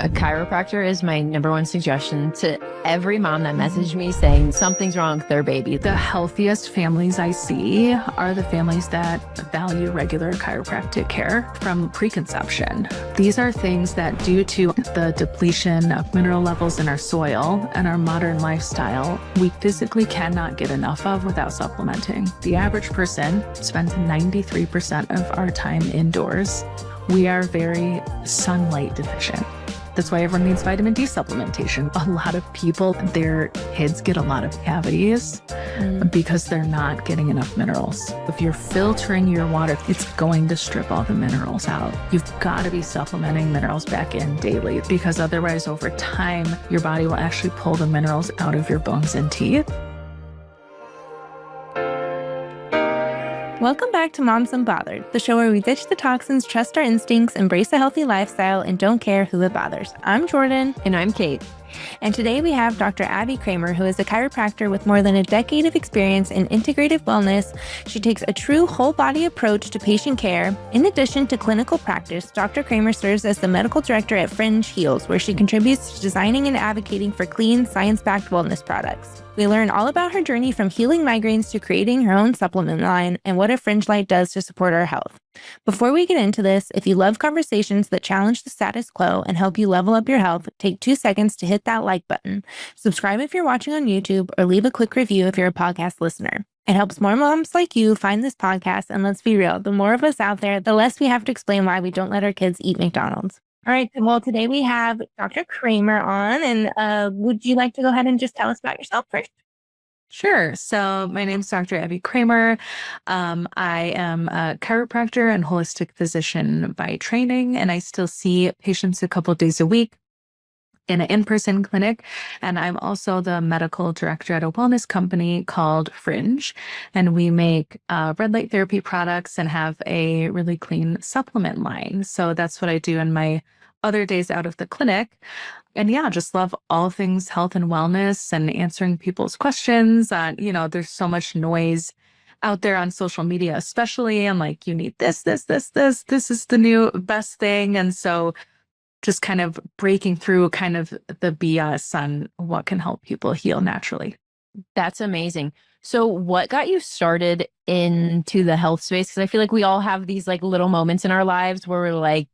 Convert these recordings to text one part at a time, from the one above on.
A chiropractor is my #1 suggestion to every mom that messaged me saying something's wrong with their baby. The healthiest families I see are the families that value regular chiropractic care from preconception. These are things that, due to the depletion of mineral levels in our soil and our modern lifestyle, we physically cannot get enough of without supplementing. The average person spends 93% of our time indoors. We are very sunlight deficient. That's why everyone needs vitamin D supplementation. A lot of people, their kids get a lot of cavities because they're not getting enough minerals. If you're filtering your water, it's going to strip all the minerals out. You've got to be supplementing minerals back in daily, because otherwise over time, your body will actually pull the minerals out of your bones and teeth. Welcome back to Moms Unbothered, the show where we ditch the toxins, trust our instincts, embrace a healthy lifestyle, and don't care who it bothers. I'm Jordan. And I'm Kate. And today we have Dr. Abby Kramer, who is a chiropractor with more than a decade of experience in integrative wellness. She takes a true whole body approach to patient care. In addition to clinical practice, Dr. Kramer serves as the medical director at Fringe Heals, where she contributes to designing and advocating for clean, science-backed wellness products. We learn all about her journey from healing migraines to creating her own supplement line and what a Fringe light does to support our health. Before we get into this, if you love conversations that challenge the status quo and help you level up your health, take 2 seconds to hit that like button. Subscribe if you're watching on YouTube, or leave a quick review if you're a podcast listener. It helps more moms like you find this podcast, and let's be real, the more of us out there, the less we have to explain why we don't let our kids eat McDonald's. All right, well, today we have Dr. Kramer on, and would you like to go ahead and just tell us about yourself first? Sure. So my name is Dr. Abby Kramer. I am a chiropractor and holistic physician by training, and I still see patients a couple of days a week in an in-person clinic. And I'm also the medical director at a wellness company called Fringe. And we make red light therapy products and have a really clean supplement line. So that's what I do in my other days out of the clinic. And yeah, just love all things health and wellness and answering people's questions. There's so much noise out there on social media, especially, and like, you need this is the new best thing. And so just kind of breaking through kind of the BS on what can help people heal naturally. That's amazing. So what got you started into the health space? Because I feel like we all have these like little moments in our lives where we're like,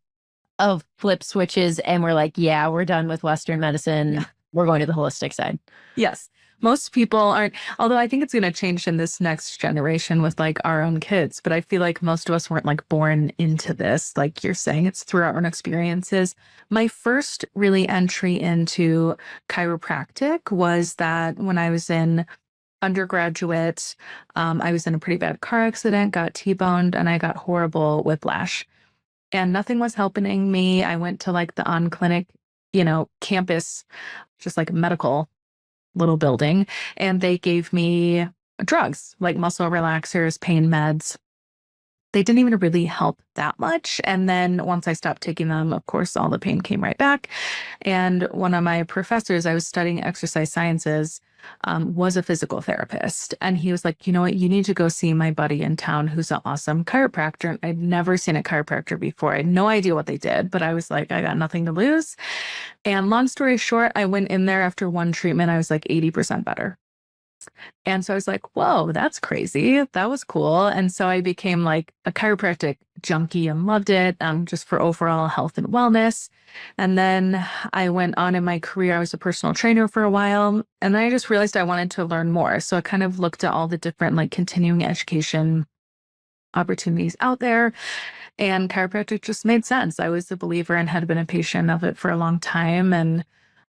flip switches and we're like, yeah, we're done with Western medicine. Yeah. We're going to the holistic side. Yes. Most people aren't, although I think it's going to change in this next generation with like our own kids. But I feel like most of us weren't like born into this. Like you're saying, it's through our own experiences. My first really entry into chiropractic was that when I was in undergraduate, I was in a pretty bad car accident, got T-boned, and I got horrible whiplash. And nothing was helping me. I went to like the on-clinic, campus, just like a medical little building. And they gave me drugs, like muscle relaxers, pain meds. They didn't even really help that much. And then once I stopped taking them, of course, all the pain came right back. And one of my professors, I was studying exercise sciences, was a physical therapist. And he was like, you know what, you need to go see my buddy in town who's an awesome chiropractor. I'd never seen a chiropractor before. I had no idea what they did, but I was like, I got nothing to lose. And long story short, I went in there after one treatment. I was like 80% better. And so I was like, whoa, that's crazy. That was cool. And so I became like a chiropractic junkie and loved it, just for overall health and wellness. And then I went on in my career. I was a personal trainer for a while, and then I just realized I wanted to learn more. So I kind of looked at all the different like continuing education opportunities out there, and chiropractic just made sense. I was a believer and had been a patient of it for a long time, and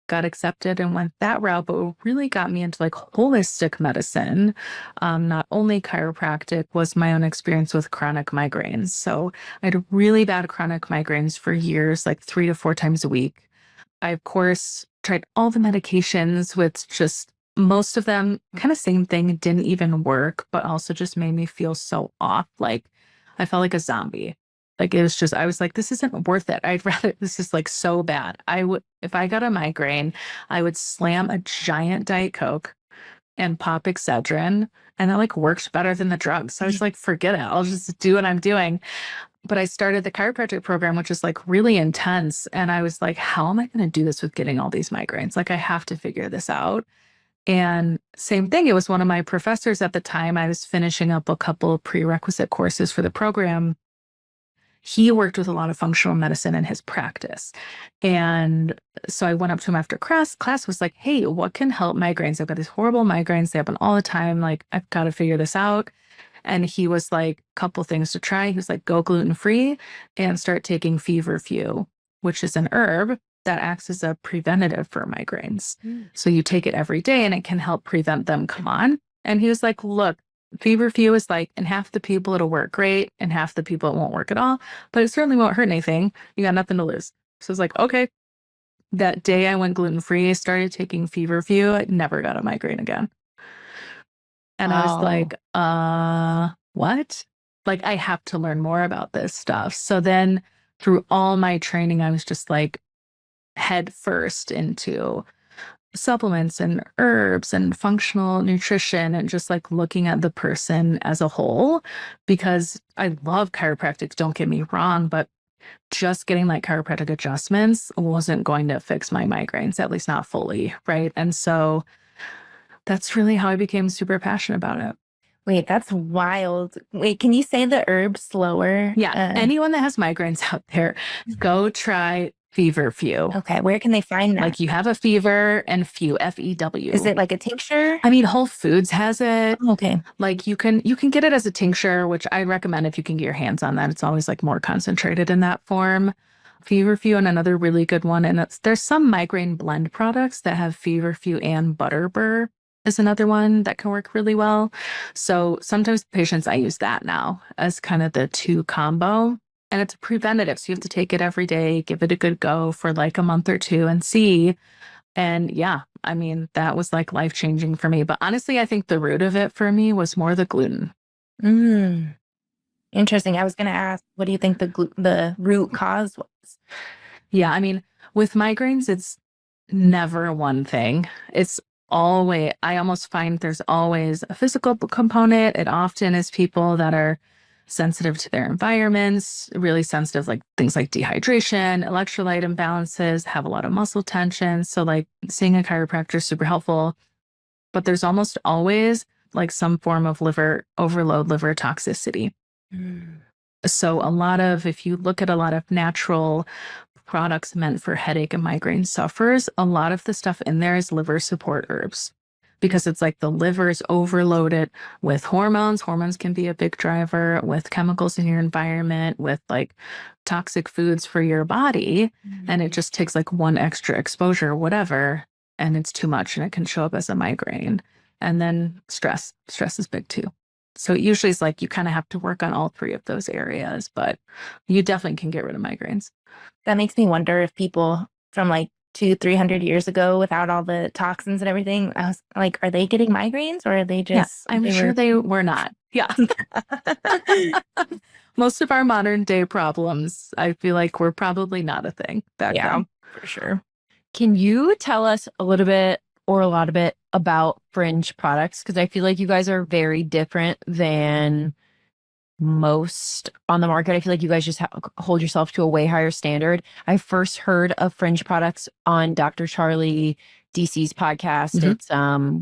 got accepted and went that route. But what really got me into like holistic medicine, not only chiropractic, was my own experience with chronic migraines. So I had really bad chronic migraines for years, like 3 to 4 times a week. I, of course, tried all the medications, with just most of them kind of same thing, didn't even work, but also just made me feel so off. Like I felt like a zombie. Like it was just, I was like, this isn't worth it. I'd rather, this is like so bad. If I got a migraine, I would slam a giant Diet Coke and pop Excedrin, and that like worked better than the drugs. So I was like, forget it. I'll just do what I'm doing. but I started the chiropractic program, which is like really intense. And I was like, how am I going to do this with getting all these migraines? Like, I have to figure this out. And same thing, it was one of my professors at the time. I was finishing up a couple of prerequisite courses for the program. He worked with a lot of functional medicine in his practice. And so I went up to him after class was like, hey, what can help migraines? I've got these horrible migraines. They happen all the time. Like, I've got to figure this out. And he was like, a couple things to try. He was like, go gluten-free and start taking feverfew, which is an herb that acts as a preventative for migraines. So you take it every day and it can help prevent them come on. And he was like, look, feverfew is like, in half the people it'll work great, and half the people it won't work at all, but it certainly won't hurt anything. You got nothing to lose. So it's like, okay. That day I went gluten-free, I started taking feverfew. I never got a migraine again. And I was like, what? Like, I have to learn more about this stuff. So then through all my training, I was just like head first into supplements and herbs and functional nutrition and just like looking at the person as a whole, because I love chiropractic, don't get me wrong, but just getting like chiropractic adjustments wasn't going to fix my migraines, at least not fully. Right. And so that's really how I became super passionate about it. Wait, that's wild. Wait, can you say the herb slower? Yeah. Anyone that has migraines out there, go try feverfew. Okay. Where can they find that? Like, you have a fever and few, F-E-W. Is it like a tincture? I mean, Whole Foods has it. Oh, okay. Like, you can get it as a tincture, which I recommend if you can get your hands on that. It's always like more concentrated in that form. Feverfew, and another really good one. And there's some migraine blend products that have feverfew and butterbur is another one that can work really well. So sometimes patients, I use that now as kind of the two combo. And it's a preventative. So you have to take it every day, give it a good go for like a month or two and see. And yeah, I mean, that was like life-changing for me. But honestly, I think the root of it for me was more the gluten. Interesting. I was going to ask, what do you think the root cause was? Yeah, I mean, with migraines, it's never one thing. It's always, I almost find there's always a physical component. It often is people that are sensitive to their environments, really sensitive, like things like dehydration, electrolyte imbalances, have a lot of muscle tension. So like seeing a chiropractor is super helpful, but there's almost always like some form of liver overload, liver toxicity. So if you look at a lot of natural products meant for headache and migraine sufferers, a lot of the stuff in there is liver support herbs, because it's like the liver is overloaded with hormones. Hormones can be a big driver, with chemicals in your environment, with like toxic foods for your body. And it just takes like one extra exposure, whatever, and it's too much, and it can show up as a migraine. And then stress is big too. So it usually is like you kind of have to work on all three of those areas, but you definitely can get rid of migraines. That makes me wonder if people from like 200-300 years ago, without all the toxins and everything, I was like, are they getting migraines, or are they just... I'm sure they were not. Yeah. Most of our modern day problems, I feel like, were probably not a thing back then. For sure. Can you tell us a little bit or a lot of it about Fringe products? Because I feel like you guys are very different than most on the market. I feel like you guys just hold yourself to a way higher standard. I first heard of Fringe products on Dr. Charlie DC's podcast. It's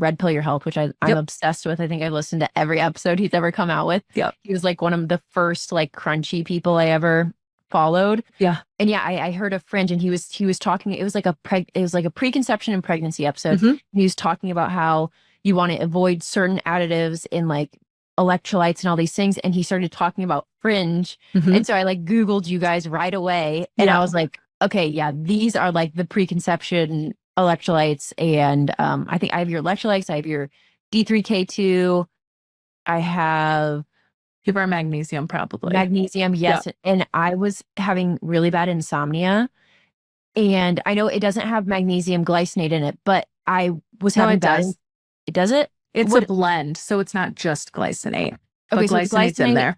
Red Pill Your Health, which I'm obsessed with. I think I've listened to every episode he's ever come out with. He was like one of the first like crunchy people I ever followed. And I heard of Fringe, and he was talking, it was like a preconception and pregnancy episode. He was talking about how you want to avoid certain additives in like electrolytes and all these things, and he started talking about Fringe. And so I like Googled you guys right away, and I was like, okay, yeah, these are like the preconception electrolytes. And I think I have your electrolytes, I have your D3K2, I have Give our magnesium, probably. Magnesium, yes. And I was having really bad insomnia. And I know it doesn't have magnesium glycinate in it, but I was having bad. It does it? It's a blend, so it's not just glycinate. Okay, but glycinate's in there.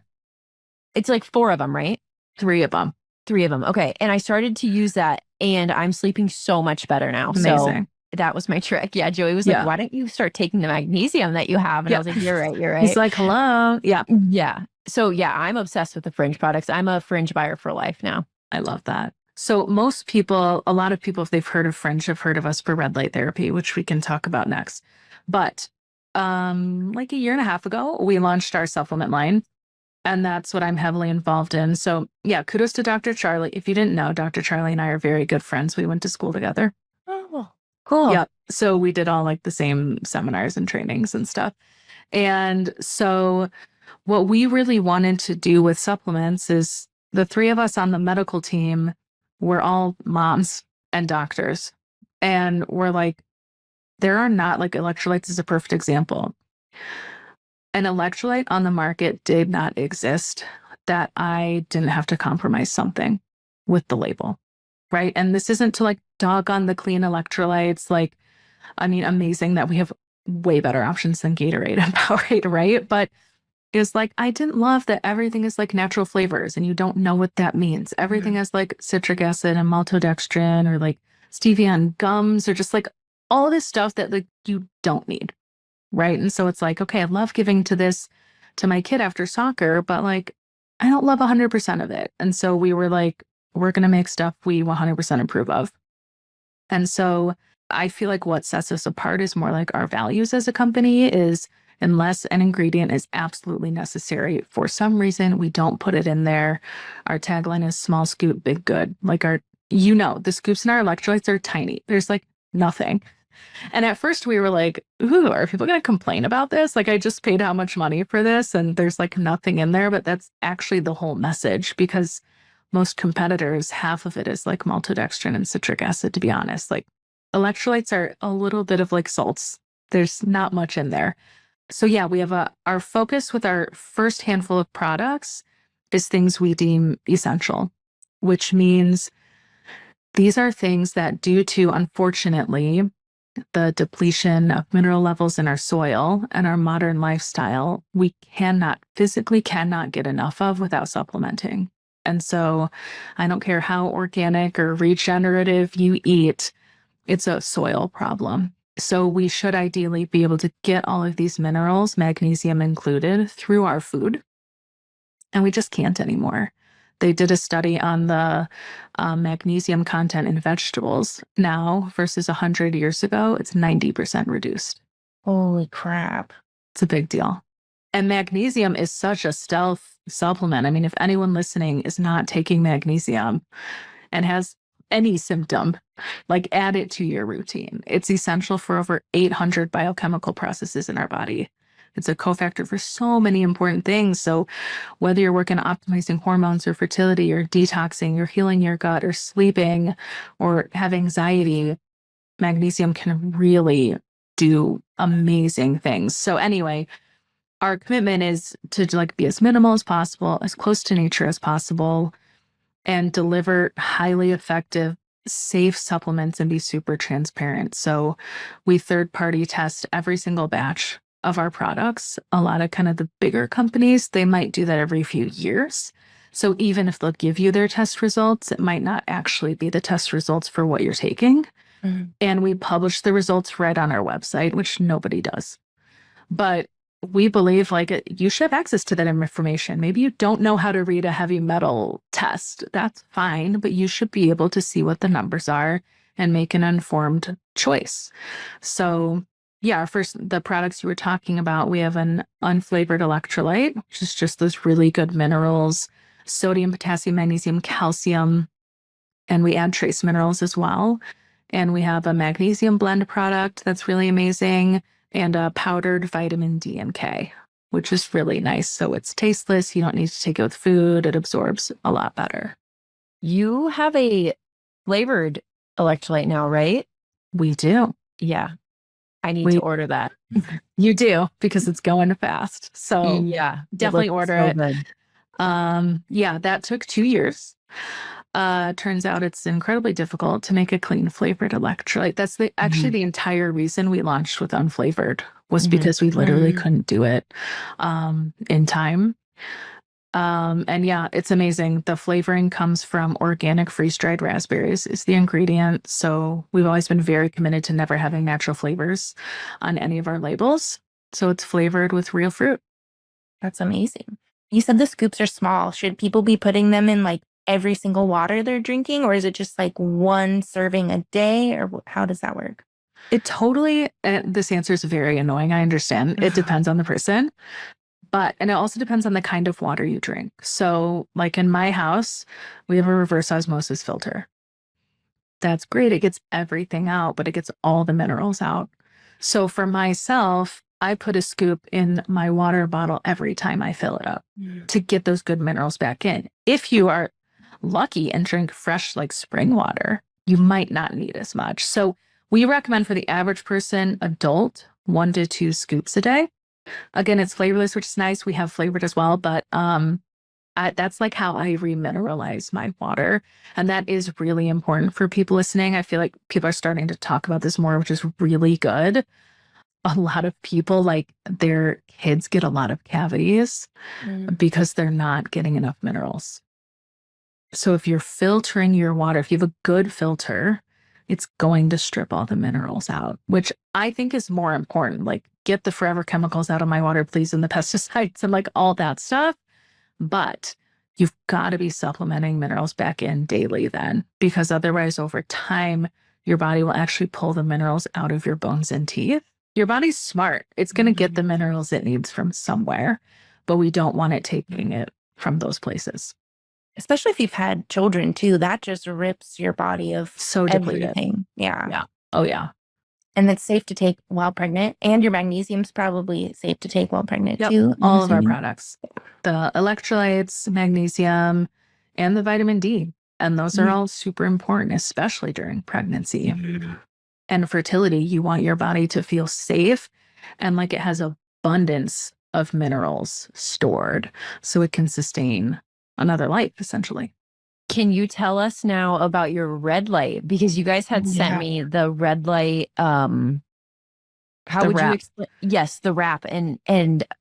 It's like 4 of them, right? 3 of them. 3 of them. Okay. And I started to use that, and I'm sleeping so much better now. Amazing. So that was my trick. Yeah. Joey was like, why don't you start taking the magnesium that you have? And I was like, you're right. You're right. He's like, hello. Yeah. Yeah. So yeah, I'm obsessed with the Fringe products. I'm a Fringe buyer for life now. I love that. So most people, a lot of people, if they've heard of Fringe, have heard of us for red light therapy, which we can talk about next. But like a year and a half ago, we launched our supplement line. And that's what I'm heavily involved in. So yeah, kudos to Dr. Charlie. If you didn't know, Dr. Charlie and I are very good friends. We went to school together. Oh, cool. Yeah. So we did all like the same seminars and trainings and stuff. And so what we really wanted to do with supplements is the three of us on the medical team, we're all moms and doctors. And we're like, there are not, like, electrolytes is a perfect example. An electrolyte on the market did not exist that I didn't have to compromise something with the label, right? And this isn't to like dog on the clean electrolytes. Like, I mean, amazing that we have way better options than Gatorade and Powerade, right? But it's like, I didn't love that everything is like natural flavors and you don't know what that means. Everything has like citric acid and maltodextrin or like stevia and gums or just like all this stuff that like you don't need. Right. And so it's like, okay, I love giving to this to my kid after soccer, but like, I don't love 100% of it. And so we were like, we're going to make stuff we 100% approve of. And so I feel like what sets us apart is more like our values as a company is unless an ingredient is absolutely necessary, for some reason, we don't put it in there. Our tagline is small scoop, big good. Like the scoops in our electrolytes are tiny. There's like nothing. And at first we were like, ooh, are people going to complain about this? Like, I just paid how much money for this and there's like nothing in there. But that's actually the whole message because most competitors, half of it is like maltodextrin and citric acid, to be honest. Like electrolytes are a little bit of like salts. There's not much in there. So yeah, we have our focus with our first handful of products is things we deem essential, which means these are things that due to, unfortunately, the depletion of mineral levels in our soil and our modern lifestyle, we physically cannot get enough of without supplementing. And so I don't care how organic or regenerative you eat, it's a soil problem. So we should ideally be able to get all of these minerals, magnesium included, through our food. And we just can't anymore. They did a study on the magnesium content in vegetables now versus 100 years ago. It's 90% reduced. Holy crap. It's a big deal. And magnesium is such a stealth supplement. I mean, if anyone listening is not taking magnesium and has any symptom, like add it to your routine. It's essential for over 800 biochemical processes in our body. It's a cofactor for so many important things. So whether you're working on optimizing hormones or fertility or detoxing or healing your gut or sleeping or have anxiety, magnesium can really do amazing things. So anyway, our commitment is to like be as minimal as possible, as close to nature as possible, and deliver highly effective, safe supplements and be super transparent. So we third-party test every single batch of our products. A lot of kind of the bigger companies, they might do that every few years. So even if they'll give you their test results, it might not actually be the test results for what you're taking. Mm-hmm. And we publish the results right on our website, which nobody does. But we believe like you should have access to that information. Maybe you don't know how to read a heavy metal test. That's fine, but you should be able to see what the numbers are and make an informed choice. So yeah, the products you were talking about, we have an unflavored electrolyte, which is just those really good minerals, sodium, potassium, magnesium, calcium, and we add trace minerals as well. And we have a magnesium blend product that's really amazing and a powdered vitamin D and K, which is really nice. So it's tasteless. You don't need to take it with food. It absorbs a lot better. You have a flavored electrolyte now, right? We do. Yeah. I need to order that. You do, because it's going fast. So yeah, definitely order it. Yeah, that took 2 years. Turns out it's incredibly difficult to make a clean flavored electrolyte. That's actually the entire reason we launched with unflavored was because we literally couldn't do it in time. And yeah, it's amazing. The flavoring comes from organic freeze-dried raspberries is the ingredient. So we've always been very committed to never having natural flavors on any of our labels. So it's flavored with real fruit. That's amazing. You said the scoops are small. Should people be putting them in like every single water they're drinking, or is it just like one serving a day, or how does that work? It totally, this answer is very annoying. I understand. It depends on the person. And it also depends on the kind of water you drink. So like in my house, we have a reverse osmosis filter. That's great. It gets everything out, but it gets all the minerals out. So for myself, I put a scoop in my water bottle every time I fill it up to get those good minerals back in. If you are lucky and drink fresh, like spring water, you might not need as much. So we recommend for the average person, adult, 1 to 2 scoops a day. Again, it's flavorless, which is nice. We have flavored as well, but that's like how I remineralize my water. And that is really important for people listening. I feel like people are starting to talk about this more, which is really good. A lot of people, like their kids get a lot of cavities because they're not getting enough minerals. So if you're filtering your water, if you have a good filter, it's going to strip all the minerals out, which I think is more important. Like, get the forever chemicals out of my water, please, and the pesticides and like all that stuff. But you've got to be supplementing minerals back in daily then, because otherwise over time, your body will actually pull the minerals out of your bones and teeth. Your body's smart. It's going to get the minerals it needs from somewhere, but we don't want it taking it from those places. Especially if you've had children too, that just rips your body of So depleted. everything. Yeah. Yeah. Oh, yeah. And it's safe to take while pregnant. And your magnesium's probably safe to take while pregnant too. All of our products, the electrolytes, magnesium, and the vitamin D. And those are all super important, especially during pregnancy. And fertility. You want your body to feel safe and like it has abundance of minerals stored so it can sustain another life, essentially. Can you tell us now about your red light? Because you guys had sent me the red light. How The would you wrap. explain? Yes, the wrap. And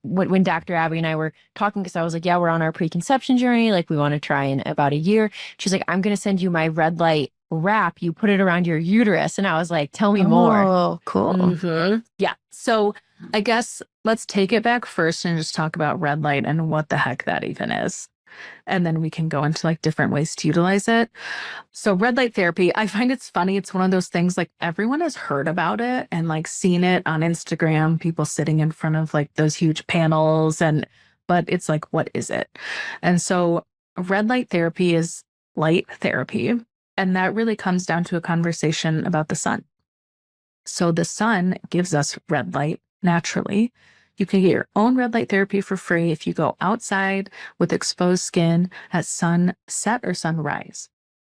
when Dr. Abby and I were talking, because I was like, yeah, we're on our preconception journey. Like, we want to try in about a year. She's like, I'm going to send you my red light wrap. You put it around your uterus. And I was like, tell me more. Oh, cool. Yeah. So I guess let's take it back first and just talk about red light and what the heck that even is. And then we can go into like different ways to utilize it. So red light therapy, I find it's funny. It's one of those things like everyone has heard about it and like seen it on Instagram, people sitting in front of like those huge panels. But it's like, what is it? And so red light therapy is light therapy. And that really comes down to a conversation about the sun. So the sun gives us red light naturally. You can get your own red light therapy for free if you go outside with exposed skin at sunset or sunrise.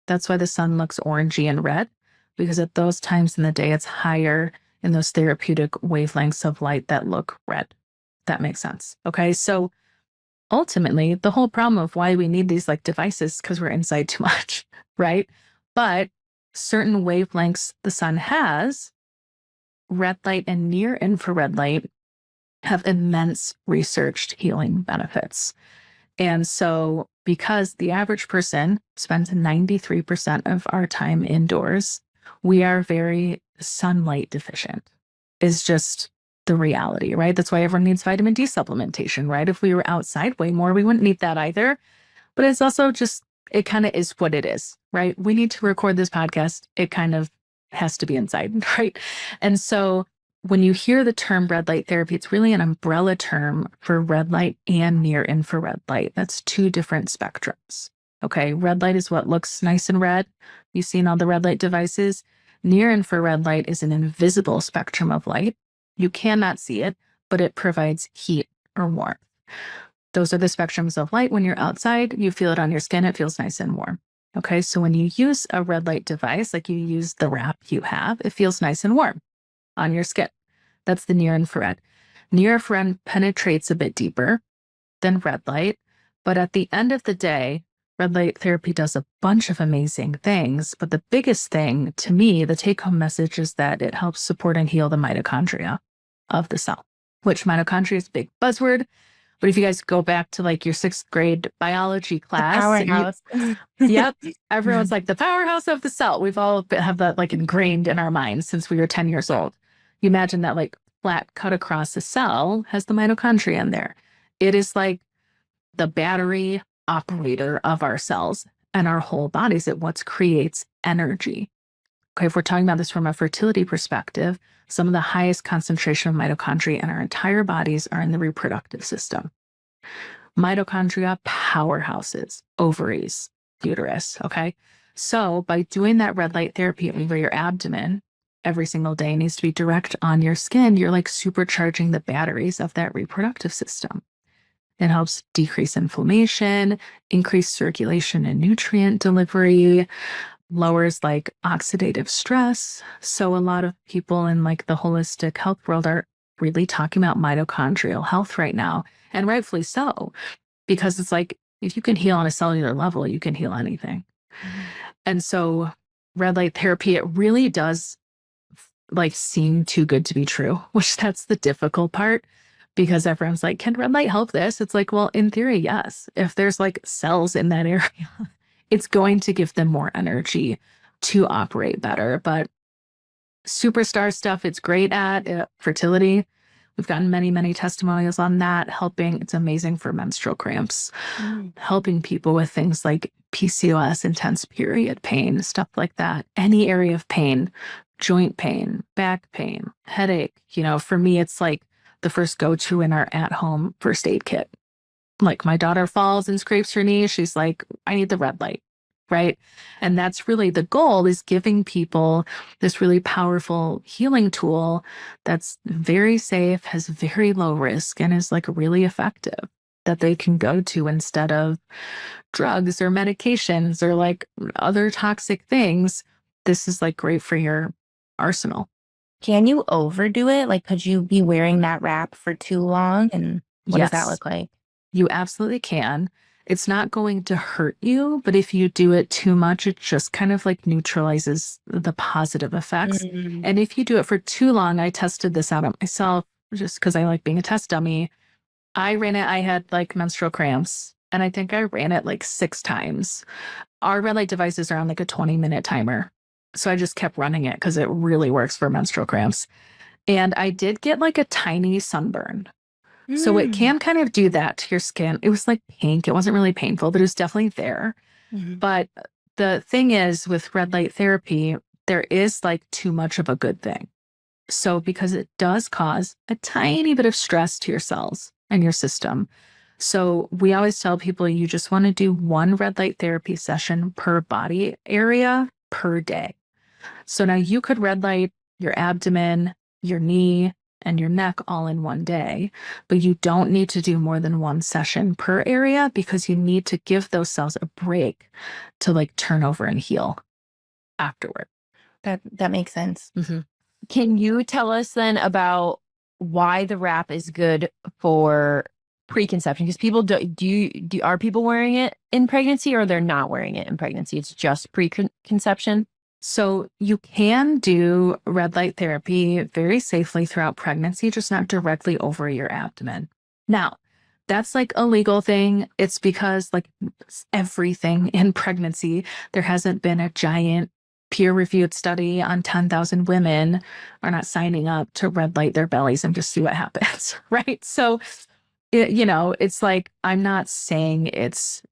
That's why the sun looks orangey and red, because at those times in the day, it's higher in those therapeutic wavelengths of light that look red. That makes sense. Okay. So ultimately, the whole problem of why we need these like devices is because we're inside too much, right? But certain wavelengths the sun has, red light and near infrared light, have immense researched healing benefits. And so because the average person spends 93% of our time indoors, we are very sunlight deficient. Is just the reality, right? That's why everyone needs vitamin D supplementation, right? If we were outside way more, we wouldn't need that either. But it's also just, it kind of is what it is, right? We need to record this podcast. It kind of has to be inside, right? And so when you hear the term red light therapy, it's really an umbrella term for red light and near infrared light. That's 2 different spectrums. Okay. Red light is what looks nice and red. You've seen all the red light devices. Near infrared light is an invisible spectrum of light. You cannot see it, but it provides heat or warmth. Those are the spectrums of light. When you're outside, you feel it on your skin. It feels nice and warm. Okay. So when you use a red light device, like you use the wrap you have, it feels nice and warm on your skin. That's the near infrared. Near infrared penetrates a bit deeper than red light, but at the end of the day, red light therapy does a bunch of amazing things. But the biggest thing to me, the take-home message is that it helps support and heal the mitochondria of the cell, which mitochondria is a big buzzword. But if you guys go back to like your 6th grade biology class, Powerhouse. yep, everyone's like the powerhouse of the cell. We've all have that like ingrained in our minds since we were 10 years old. You imagine that like flat cut across the cell has the mitochondria in there. It is like the battery operator of our cells and our whole bodies. It what creates energy. Okay, if we're talking about this from a fertility perspective, some of the highest concentration of mitochondria in our entire bodies are in the reproductive system. Mitochondria, powerhouses, ovaries, uterus. Okay. So by doing that red light therapy over your abdomen every single day, needs to be direct on your skin, you're like supercharging the batteries of that reproductive system. It helps decrease inflammation, increase circulation and nutrient delivery, lowers like oxidative stress. So a lot of people in like the holistic health world are really talking about mitochondrial health right now, and rightfully so, because it's like if you can heal on a cellular level, you can heal anything. And so red light therapy, it really does like seem too good to be true, which that's the difficult part, because everyone's like, can red light help this? It's like, well, in theory, yes. If there's like cells in that area, it's going to give them more energy to operate better. But superstar stuff, it's great at fertility. We've gotten many, many testimonials on that, helping. It's amazing for menstrual cramps, helping people with things like PCOS, intense period pain, stuff like that. Any area of pain, joint pain, back pain, headache. You know, for me, it's like the first go-to in our at-home first aid kit. Like my daughter falls and scrapes her knee. She's like, I need the red light, right? And that's really the goal, is giving people this really powerful healing tool that's very safe, has very low risk, and is like really effective, that they can go to instead of drugs or medications or like other toxic things. This is like great for your arsenal. Can you overdo it? Like, could you be wearing that wrap for too long? And what does that Yes. look like? You absolutely can. It's not going to hurt you, but if you do it too much, it just kind of like neutralizes the positive effects. And if you do it for too long, I tested this out on myself just because I like being a test dummy. I ran it. I had like menstrual cramps, and I think I ran it like 6 times. Our red light devices are on like a 20-minute timer. So I just kept running it because it really works for menstrual cramps. And I did get like a tiny sunburn. So it can kind of do that to your skin. It was like pink. It wasn't really painful, but it was definitely there. But the thing is, with red light therapy, there is like too much of a good thing. So because it does cause a tiny bit of stress to your cells and your system. So we always tell people you just want to do 1 red light therapy session per body area per day. So now you could red light your abdomen, your knee, and your neck all in one day, but you don't need to do more than 1 session per area, because you need to give those cells a break to like turn over and heal afterward. That makes sense. Can you tell us then about why the wrap is good for preconception? Because people are people wearing it in pregnancy, or they're not wearing it in pregnancy? It's just preconception. So you can do red light therapy very safely throughout pregnancy, just not directly over your abdomen. Now, that's like a legal thing. It's because like everything in pregnancy, there hasn't been a giant peer-reviewed study on 10,000 women are not signing up to red light their bellies and just see what happens, right? So, it's like, I'm not saying it's,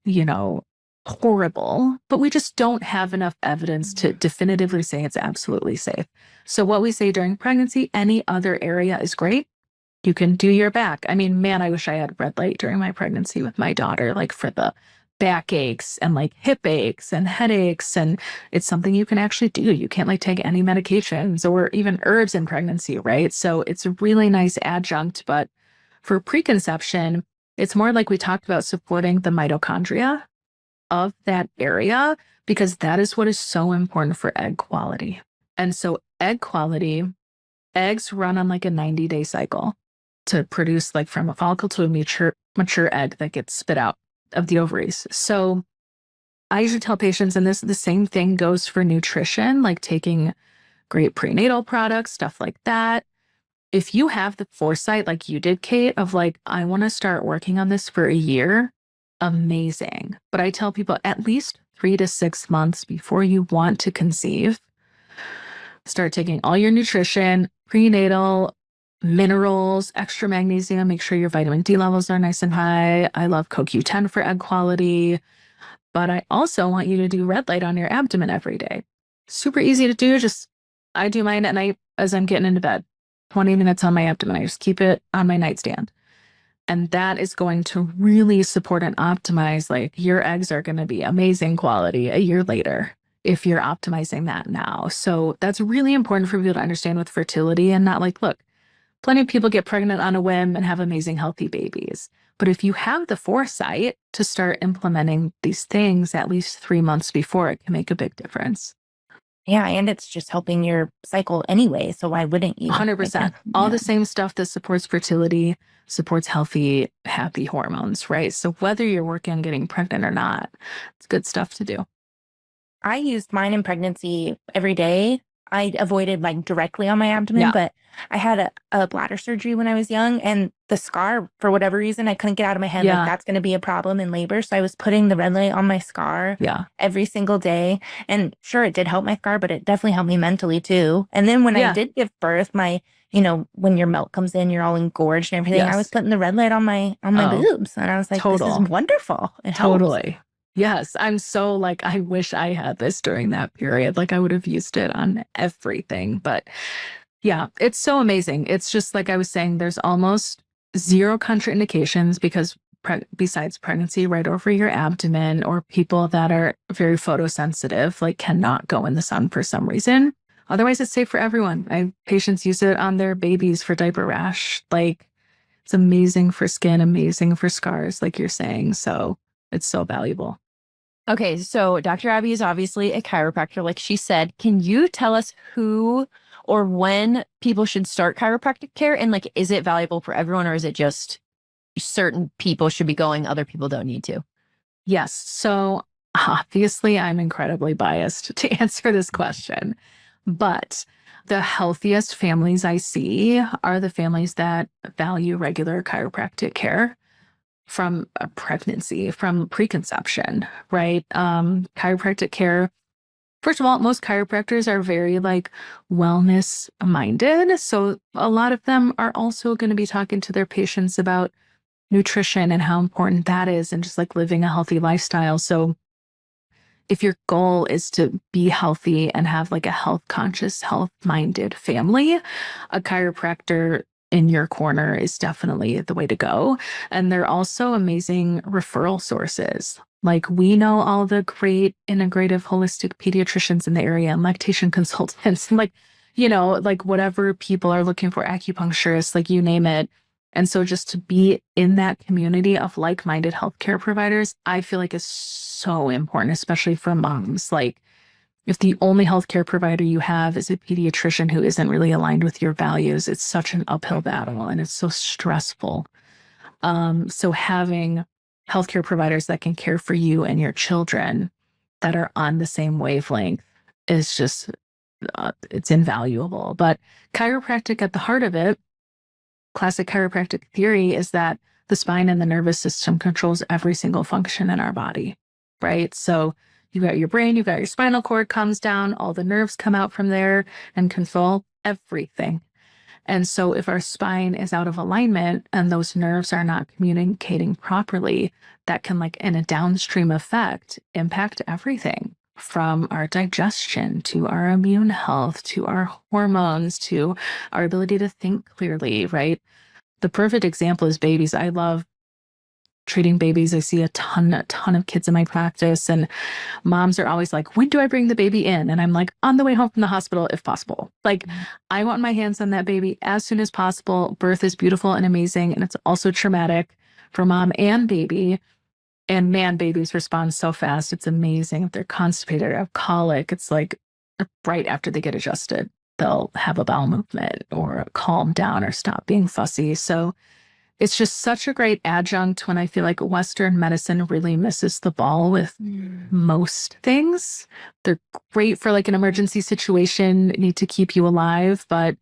horrible, but we just don't have enough evidence to definitively say it's absolutely safe. So what we say during pregnancy, any other area is great. You can do your back. I mean, man, I wish I had red light during my pregnancy with my daughter, like for the back aches and like hip aches and headaches. And it's something you can actually do. You can't like take any medications or even herbs in pregnancy, right? So it's a really nice adjunct. But for preconception, it's more like we talked about supporting the mitochondria of that area, because that is what is so important for egg quality. And so egg quality, eggs run on like a 90-day cycle to produce like from a follicle to a mature egg that gets spit out of the ovaries. So I usually tell patients, and the same thing goes for nutrition, like taking great prenatal products, stuff like that. if you have the foresight like you did, Kate, of like, I want to start working on this for a year, amazing. But I tell people at least 3 to 6 months before you want to conceive, start taking all your nutrition, prenatal, minerals, extra magnesium, make sure your vitamin D levels are nice and high. I love CoQ10 for egg quality, but I also want you to do red light on your abdomen every day. Super easy to do. I do mine at night as I'm getting into bed. 20 minutes on my abdomen. I just keep it on my nightstand. And that is going to really support and optimize, like your eggs are going to be amazing quality a year later if you're optimizing that now. So that's really important for people to understand with fertility, and not like, look, plenty of people get pregnant on a whim and have amazing, healthy babies. But if you have the foresight to start implementing these things at least 3 months before, it can make a big difference. Yeah, and it's just helping your cycle anyway. So why wouldn't you? 100%. All the same stuff that supports fertility, supports healthy, happy hormones, right? So whether you're working on getting pregnant or not, it's good stuff to do. I used mine in pregnancy every day. I avoided like directly on my abdomen, but I had a bladder surgery when I was young, and the scar, for whatever reason, I couldn't get out of my head. Like that's going to be a problem in labor. So I was putting the red light on my scar every single day. And sure, it did help my scar, but it definitely helped me mentally too. And then when I did give birth, when your milk comes in, you're all engorged and everything. I was putting the red light on my boobs, and I was like, this is wonderful. It helps. Yes, I'm so like, I wish I had this during that period. Like I would have used it on everything. But yeah, it's so amazing. It's just like I was saying, there's almost zero contraindications because besides pregnancy right over your abdomen, or people that are very photosensitive, like cannot go in the sun for some reason. Otherwise, it's safe for everyone. Patients use it on their babies for diaper rash. Like it's amazing for skin, amazing for scars, like you're saying. So it's so valuable. Okay, so Dr. Abby is obviously a chiropractor, like she said. Can you tell us who or when people should start chiropractic care? And like, is it valuable for everyone, or is it just certain people should be going, other people don't need to? Yes. So obviously, I'm incredibly biased to answer this question, but the healthiest families I see are the families that value regular chiropractic care from a pregnancy, from preconception, right? Chiropractic care. First of all, most chiropractors are very like wellness minded. So a lot of them are also going to be talking to their patients about nutrition and how important that is, and just like living a healthy lifestyle. So if your goal is to be healthy and have like a health conscious, health minded family, a chiropractor in your corner is definitely the way to go. And they're also amazing referral sources. Like we know all the great integrative holistic pediatricians in the area and lactation consultants, and like whatever people are looking for, acupuncturists, like you name it. And so just to be in that community of like-minded healthcare providers, I feel like is so important, especially for moms. Like if the only healthcare provider you have is a pediatrician who isn't really aligned with your values, it's such an uphill battle and it's so stressful. So having healthcare providers that can care for you and your children that are on the same wavelength is just, it's invaluable. But chiropractic at the heart of it, classic chiropractic theory is that the spine and the nervous system controls every single function in our body, right? So you've got your brain, you've got your spinal cord comes down, all the nerves come out from there and control everything. And so if our spine is out of alignment and those nerves are not communicating properly, that can, like in a downstream effect, impact everything from our digestion to our immune health, to our hormones, to our ability to think clearly, right? The perfect example is babies. I love treating babies. I see a ton of kids in my practice, and moms are always like, when do I bring the baby in? And I'm like, on the way home from the hospital, if possible. Like, I want my hands on that baby as soon as possible. Birth is beautiful and amazing, and it's also traumatic for mom and baby. And man, babies respond so fast. It's amazing. If they're constipated or have colic, it's like right after they get adjusted, they'll have a bowel movement or calm down or stop being fussy. So it's just such a great adjunct when I feel like Western medicine really misses the ball with most things. They're great for like an emergency situation, need to keep you alive, but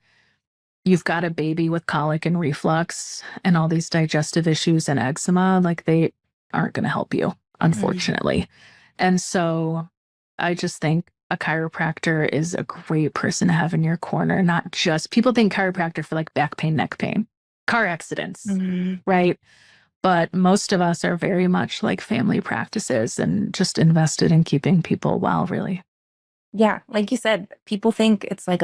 you've got a baby with colic and reflux and all these digestive issues and eczema, like they aren't going to help you, unfortunately. And so I just think a chiropractor is a great person to have in your corner, not just people think chiropractor for like back pain, neck pain, car accidents, right? But most of us are very much like family practices and just invested in keeping people well, really. Yeah. Like you said, people think it's like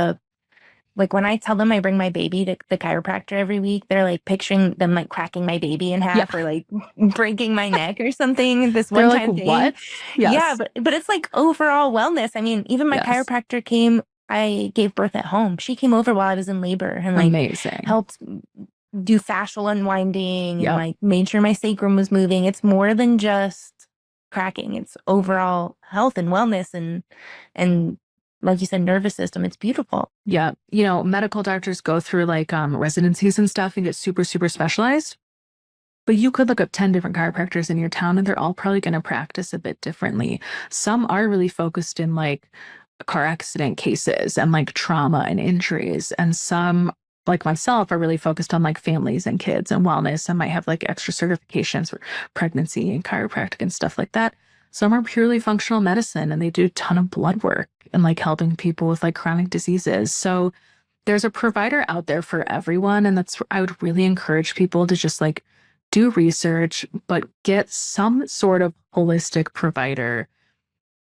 when I tell them I bring my baby to the chiropractor every week, they're like picturing them like cracking my baby in half or like breaking my neck or something. This one time thing. What? Yeah, Yes. but it's like overall wellness. I mean, even my chiropractor came, I gave birth at home. She came over while I was in labor and like amazing. Helped do fascial unwinding and like made sure my sacrum was moving. It's more than just cracking. It's overall health and wellness and like you said, nervous system. It's beautiful. Yeah. You know, medical doctors go through like residencies and stuff and get super, super specialized. But you could look up 10 different chiropractors in your town and they're all probably going to practice a bit differently. Some are really focused in like car accident cases and like trauma and injuries. And some, like myself, are really focused on like families and kids and wellness and might have like extra certifications for pregnancy and chiropractic and stuff like that. Some are purely functional medicine and they do a ton of blood work and like helping people with like chronic diseases. So there's a provider out there for everyone. And that's, I would really encourage people to just like do research, but get some sort of holistic provider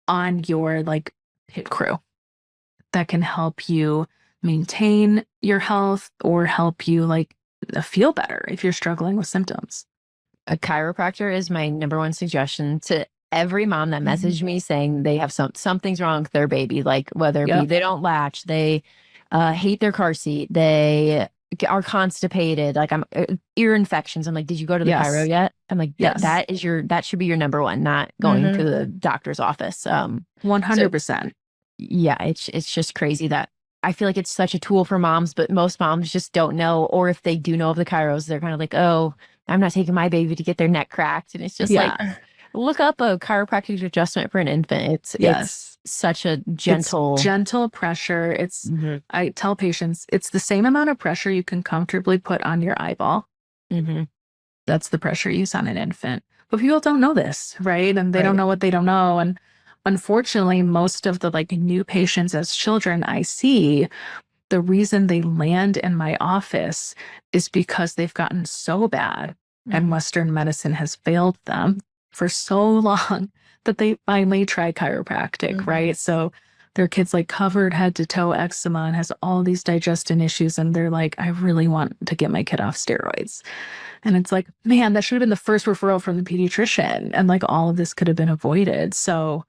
on your like hit crew that can help you maintain your health or help you like feel better if you're struggling with symptoms. A chiropractor is my #1 suggestion to every mom that messaged me saying they have something's wrong with their baby, like whether it be they don't latch, they hate their car seat, they are constipated, like I'm ear infections. I'm like, did you go to the chiro yet? I'm like, that should be your #1, not going to the doctor's office. 100%. So, yeah, it's just crazy that I feel like it's such a tool for moms, but most moms just don't know, or if they do know of the chiros, they're kind of like, oh, I'm not taking my baby to get their neck cracked. And it's just like, look up a chiropractic adjustment for an infant. It's such a gentle pressure. It's I tell patients it's the same amount of pressure you can comfortably put on your eyeball. That's the pressure you use on an infant. But people don't know this, right? And they don't know what they don't know. And unfortunately, most of the like new patients as children I see, the reason they land in my office is because they've gotten so bad and Western medicine has failed them for so long that they finally try chiropractic, right? So their kid's like covered head to toe eczema and has all these digestion issues. And they're like, I really want to get my kid off steroids. And it's like, man, that should have been the first referral from the pediatrician. And like all of this could have been avoided. So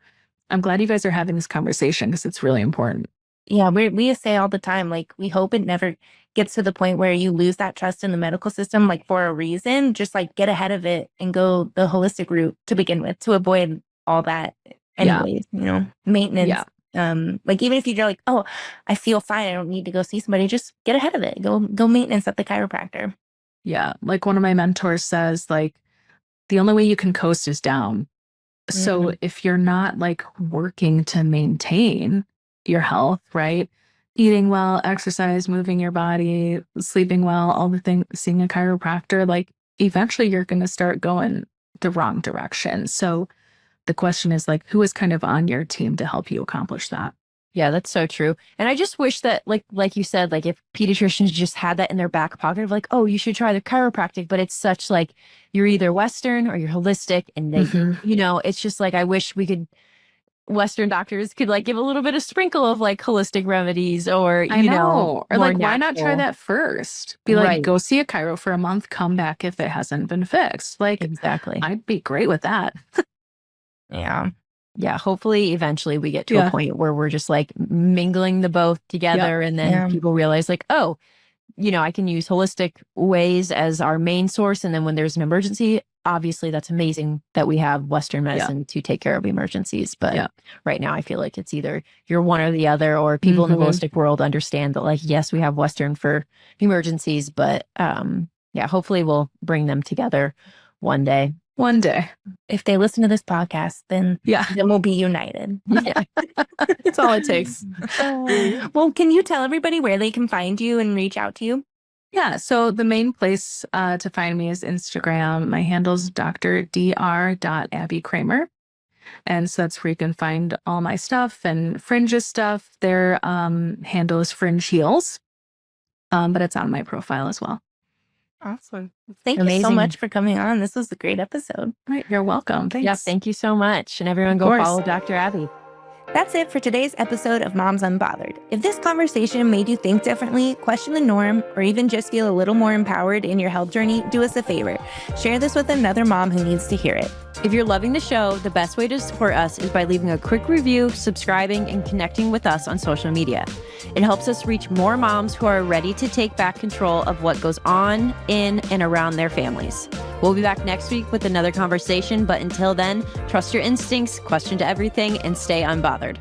I'm glad you guys are having this conversation because it's really important. Yeah, we say all the time, like, we hope it never gets to the point where you lose that trust in the medical system, like for a reason. Just like get ahead of it and go the holistic route to begin with to avoid all that anyways, you know, maintenance. Like even if you're like, oh, I feel fine, I don't need to go see somebody, just get ahead of it. Go maintenance at the chiropractor. Yeah. Like one of my mentors says, like, the only way you can coast is down. So if you're not like working to maintain your health, right? Eating well, exercise, moving your body, sleeping well, all the things, seeing a chiropractor, like eventually you're going to start going the wrong direction. So the question is like, who is kind of on your team to help you accomplish that? Yeah, that's so true. And I just wish that like you said, like if pediatricians just had that in their back pocket of like, oh, you should try the chiropractic, but it's such like you're either Western or you're holistic. And they, you know, it's just like, I wish we could, Western doctors could like give a little bit of sprinkle of like holistic remedies or, you know, or like, natural. why not try that first? Be like, go see a chiro for a month, come back if it hasn't been fixed. Like, exactly. I'd be great with that. Yeah. Hopefully eventually we get to a point where we're just like mingling the both together and then people realize like, oh, you know, I can use holistic ways as our main source. And then when there's an emergency, obviously that's amazing that we have Western medicine to take care of emergencies. But right now I feel like it's either you're one or the other, or people in the holistic world understand that like, yes, we have Western for emergencies, but hopefully we'll bring them together one day. One day. If they listen to this podcast, then we'll be united. Yeah. That's all it takes. Well, can you tell everybody where they can find you and reach out to you? Yeah. So the main place to find me is Instagram. My handle's dr.abby.kramer. And so that's where you can find all my stuff and Fringe's stuff. Their handle is Fringe Heals, but it's on my profile as well. Awesome. Thank you so much for coming on. This was a great episode. All right. You're welcome. Thanks. Yeah, thank you so much. And everyone go follow Dr. Abby. That's it for today's episode of Moms Unbothered. If this conversation made you think differently, question the norm, or even just feel a little more empowered in your health journey, do us a favor. Share this with another mom who needs to hear it. If you're loving the show, the best way to support us is by leaving a quick review, subscribing, and connecting with us on social media. It helps us reach more moms who are ready to take back control of what goes on in and around their families. We'll be back next week with another conversation, but until then, trust your instincts, question to everything, and stay unbothered.